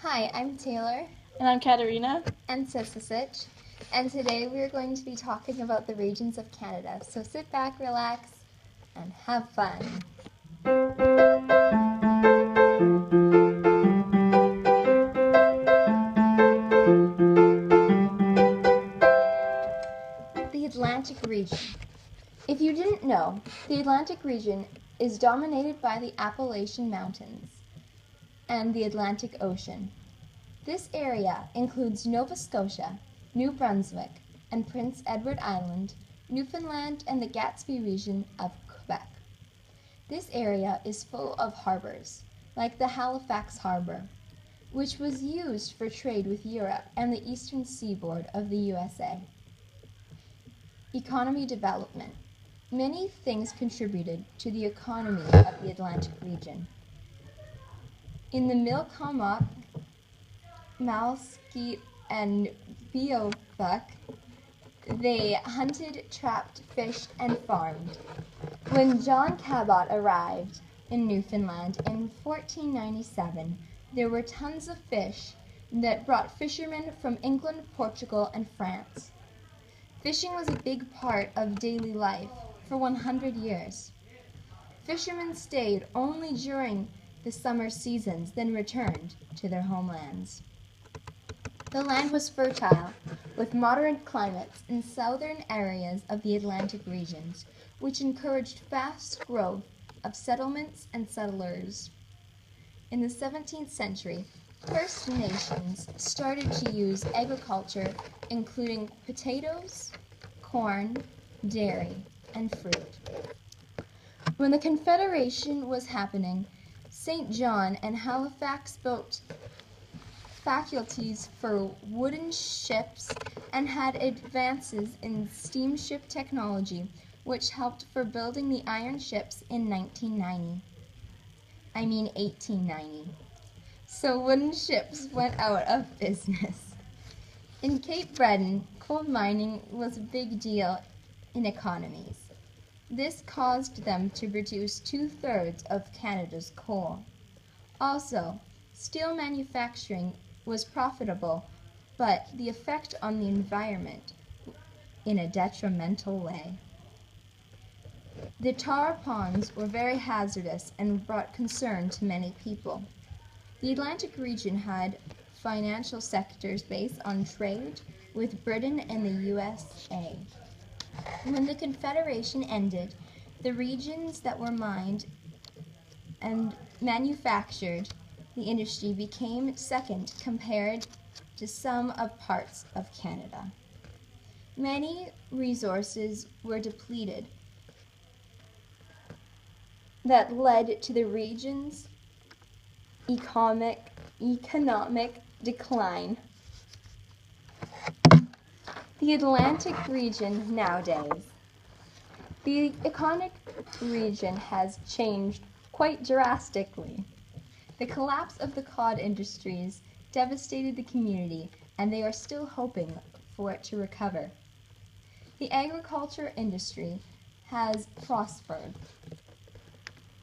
Hi, I'm Taylor. And I'm Katerina. And Sisisich. And today we are going to be talking about the regions of Canada. So sit back, relax, and have fun. The Atlantic region. If you didn't know, the Atlantic region is dominated by the Appalachian Mountains and the Atlantic Ocean. This area includes Nova Scotia, New Brunswick, and Prince Edward Island, Newfoundland, and the Gaspé region of Quebec. This area is full of harbors, like the Halifax Harbor, which was used for trade with Europe and the eastern seaboard of the USA. Economy development. Many things contributed to the economy of the Atlantic region. In the Milcomac, Malskeet, and Beothuk, they hunted, trapped, fished, and farmed. When John Cabot arrived in Newfoundland in 1497, there were tons of fish that brought fishermen from England, Portugal, and France. Fishing was a big part of daily life for 100 years. Fishermen stayed only during the summer seasons, then returned to their homelands. The land was fertile, with moderate climates in southern areas of the Atlantic regions, which encouraged fast growth of settlements and settlers. In the 17th century, First Nations started to use agriculture, including potatoes, corn, dairy, and fruit. When the Confederation was happening, St. John and Halifax built faculties for wooden ships and had advances in steamship technology, which helped for building the iron ships in 1890. So wooden ships went out of business. In Cape Breton, coal mining was a big deal in economies. This caused them to produce 2/3 of Canada's coal. Also, steel manufacturing was profitable, but the effect on the environment in a detrimental way. The tar ponds were very hazardous and brought concern to many people. The Atlantic region had financial sectors based on trade with Britain and the USA. When the Confederation ended, the regions that were mined and manufactured the industry became second compared to some of parts of Canada. Many resources were depleted that led to the region's economic decline. The Atlantic region nowadays. The Atlantic region has changed quite drastically. The collapse of the cod industries devastated the community, and they are still hoping for it to recover. The agriculture industry has prospered.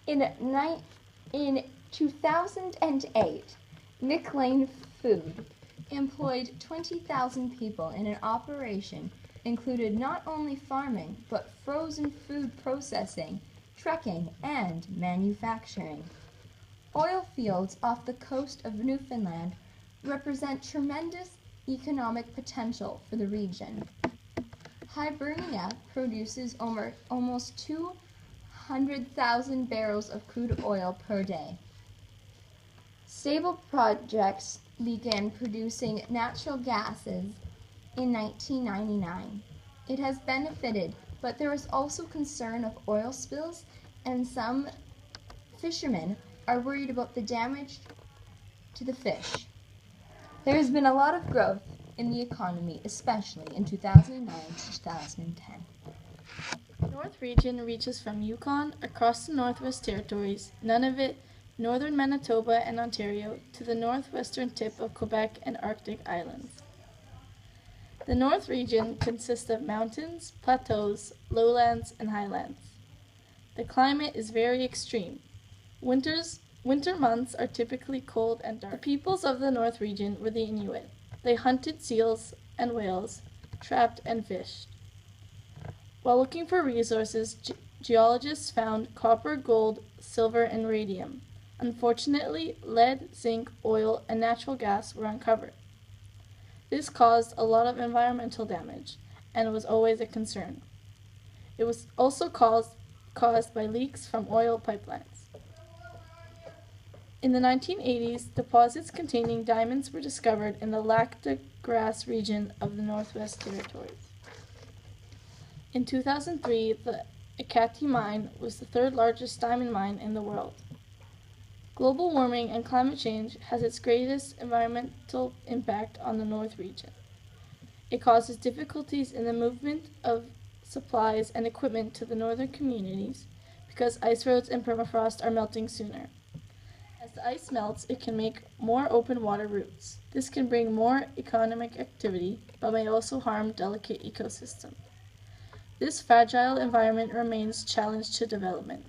In 2008, McLean Food employed 20,000 people in an operation included not only farming, but frozen food processing, trucking, and manufacturing. Oil fields off the coast of Newfoundland represent tremendous economic potential for the region. Hibernia produces almost 200,000 barrels of crude oil per day. Sable Projects began producing natural gases in 1999. It has benefited, but there is also concern of oil spills, and some fishermen are worried about the damage to the fish. There has been a lot of growth in the economy, especially in 2009 to 2010. The North region reaches from Yukon across the Northwest Territories, Nunavut, northern Manitoba and Ontario, to the northwestern tip of Quebec and Arctic islands. The North region consists of mountains, plateaus, lowlands, and highlands. The climate is very extreme. Winters Winter months are typically cold and dark. The peoples of the North region were the Inuit. They hunted seals and whales, trapped and fished. While looking for resources, geologists found copper, gold, silver, and radium. Unfortunately, lead, zinc, oil, and natural gas were uncovered. This caused a lot of environmental damage and was always a concern. It was also caused by leaks from oil pipelines. In the 1980s, deposits containing diamonds were discovered in the Lac de Grasse region of the Northwest Territories. In 2003, the Ekati mine was the third largest diamond mine in the world. Global warming and climate change has its greatest environmental impact on the North region. It causes difficulties in the movement of supplies and equipment to the northern communities because ice roads and permafrost are melting sooner. As the ice melts, it can make more open water routes. This can bring more economic activity, but may also harm delicate ecosystems. This fragile environment remains challenged to development.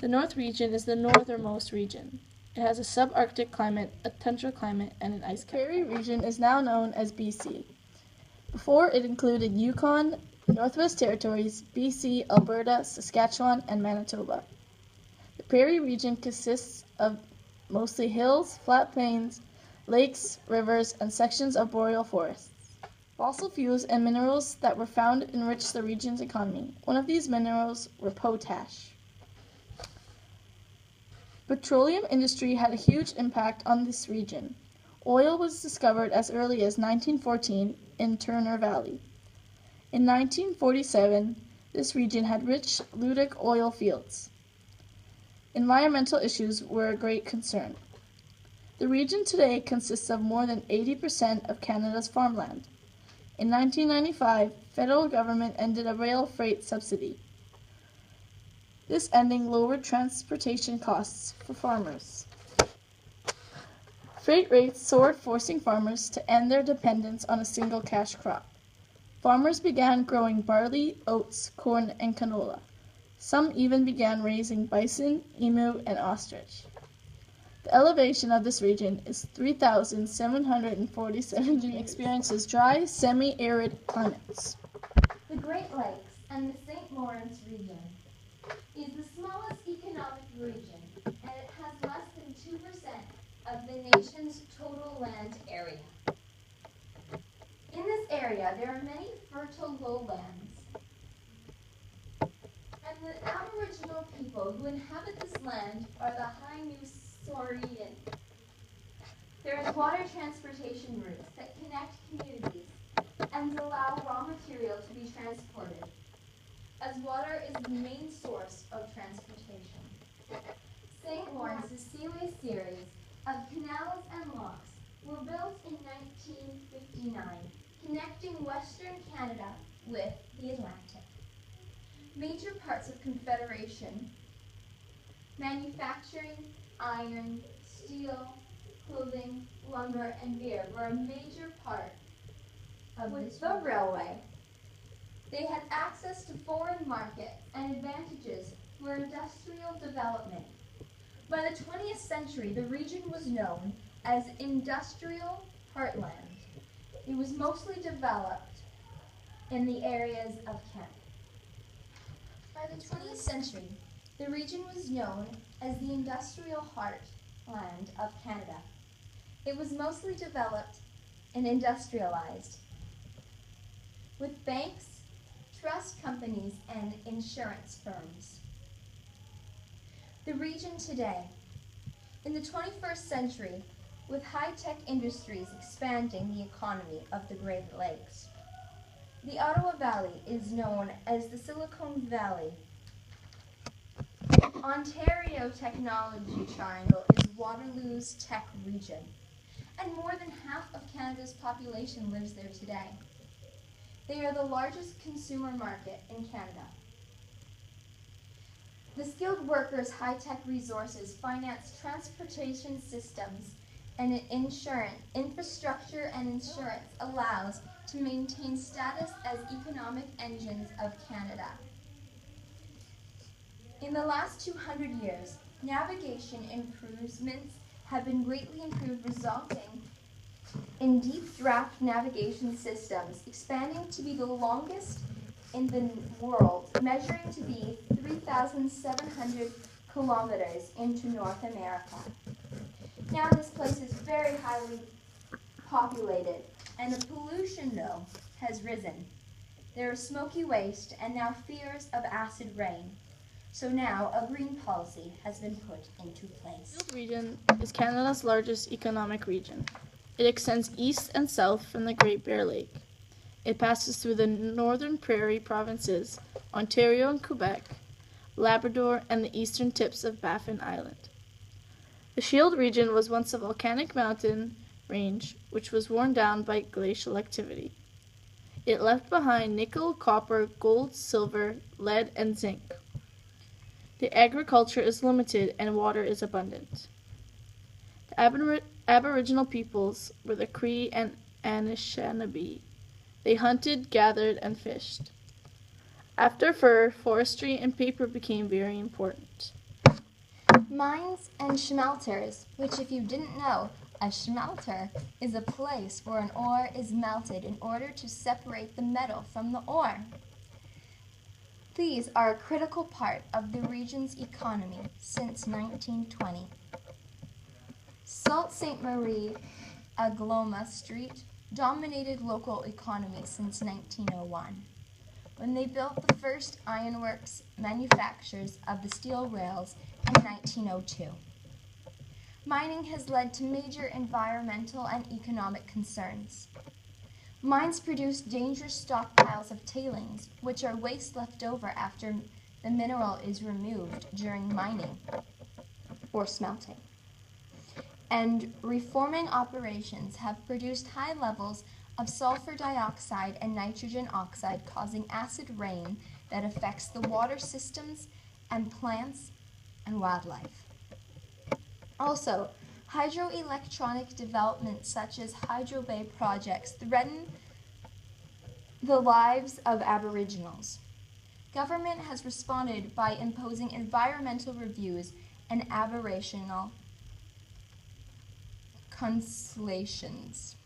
The North region is the northernmost region. It has a subarctic climate, a tundra climate, and an ice cap. The Prairie region is now known as BC. Before it included Yukon, the Northwest Territories, BC, Alberta, Saskatchewan, and Manitoba. The Prairie region consists of mostly hills, flat plains, lakes, rivers, and sections of boreal forests. Fossil fuels and minerals that were found enrich the region's economy. One of these minerals were potash. Petroleum industry had a huge impact on this region. Oil was discovered as early as 1914 in Turner Valley. In 1947, this region had rich Ludic oil fields. Environmental issues were a great concern. The region today consists of more than 80% of Canada's farmland. In 1995, federal government ended a rail freight subsidy. This ending lowered transportation costs for farmers. Freight rates soared, forcing farmers to end their dependence on a single cash crop. Farmers began growing barley, oats, corn, and canola. Some even began raising bison, emu, and ostrich. The elevation of this region is 3,747 meters. Experiences dry, semi-arid climates. The Great Lakes and the St. Lawrence region is the smallest economic region, and it has less than 2% of the nation's total land area. In this area, there are many fertile lowlands, and the Aboriginal people who inhabit this land are the Hainusorian. There is water transportation routes that connect communities and allow raw material to be transported, as water is the main source of transportation. St. Lawrence's Seaway series of canals and locks were built in 1959, connecting Western Canada with the Atlantic. Major parts of Confederation: manufacturing, iron, steel, clothing, lumber, and beer were a major part of the railway. They had access to foreign markets and advantages for industrial development. By the 20th century, the region was known as Industrial Heartland. It was mostly developed in the areas of Canada. By the 20th century, the region was known as the Industrial Heartland of Canada. It was mostly developed and industrialized, with banks, trust companies, and insurance firms. The region today, in the 21st century, with high-tech industries expanding the economy of the Great Lakes. The Ottawa Valley is known as the Silicon Valley. Ontario Technology Triangle is Waterloo's tech region, and more than half of Canada's population lives there today. They are the largest consumer market in Canada. The skilled workers' high-tech resources finance transportation systems, and infrastructure and insurance allows to maintain status as economic engines of Canada. In the last 200 years, Navigation improvements have been greatly improved, resulting in deep draft navigation systems, expanding to be the longest in the world, measuring to be 3,700 kilometers into North America. Now this place is very highly populated, and the pollution, though, has risen. There is smoky waste and now fears of acid rain. So now a green policy has been put into place. The Shield region is Canada's largest economic region. It extends east and south from the Great Bear Lake. It passes through the northern prairie provinces, Ontario and Quebec, Labrador, and the eastern tips of Baffin Island. The Shield region was once a volcanic mountain range which was worn down by glacial activity. It left behind nickel, copper, gold, silver, lead, and zinc. The agriculture is limited and water is abundant. The Aboriginal peoples were the Cree and Anishinaabe. They hunted, gathered, and fished. After fur, forestry and paper became very important. Mines and smelters, which if you didn't know, a smelter is a place where an ore is melted in order to separate the metal from the ore. These are a critical part of the region's economy since 1920. Sault Ste. Marie, Agloma Street dominated local economy since 1901, when they built the first ironworks manufacturers of the steel rails in 1902. Mining has led to major environmental and economic concerns. Mines produce dangerous stockpiles of tailings, which are waste left over after the mineral is removed during mining or smelting. And reforming operations have produced high levels of sulfur dioxide and nitrogen oxide, causing acid rain that affects the water systems and plants and wildlife. Also, hydroelectronic developments such as Hydro Bay projects threaten the lives of Aboriginals. Government has responded by imposing environmental reviews and Aboriginal consultations.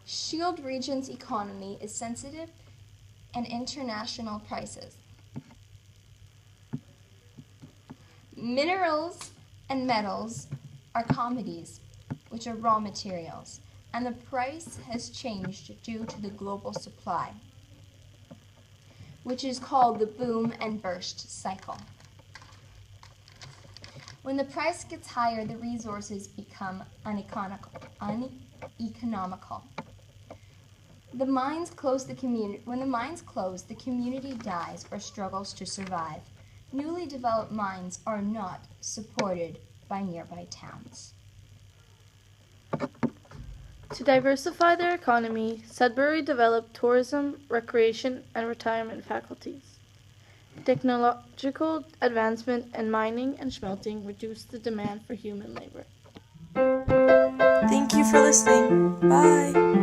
Shield region's economy is sensitive and international prices. Minerals and metals are commodities, which are raw materials, and the price has changed due to the global supply, which is called the boom and burst cycle. When the price gets higher, the resources become uneconomical. When the mines close, the community dies or struggles to survive. Newly developed mines are not supported by nearby towns. To diversify their economy, Sudbury developed tourism, recreation, and retirement faculties. Technological advancement in mining and smelting reduced the demand for human labor. Thank you for listening. Bye.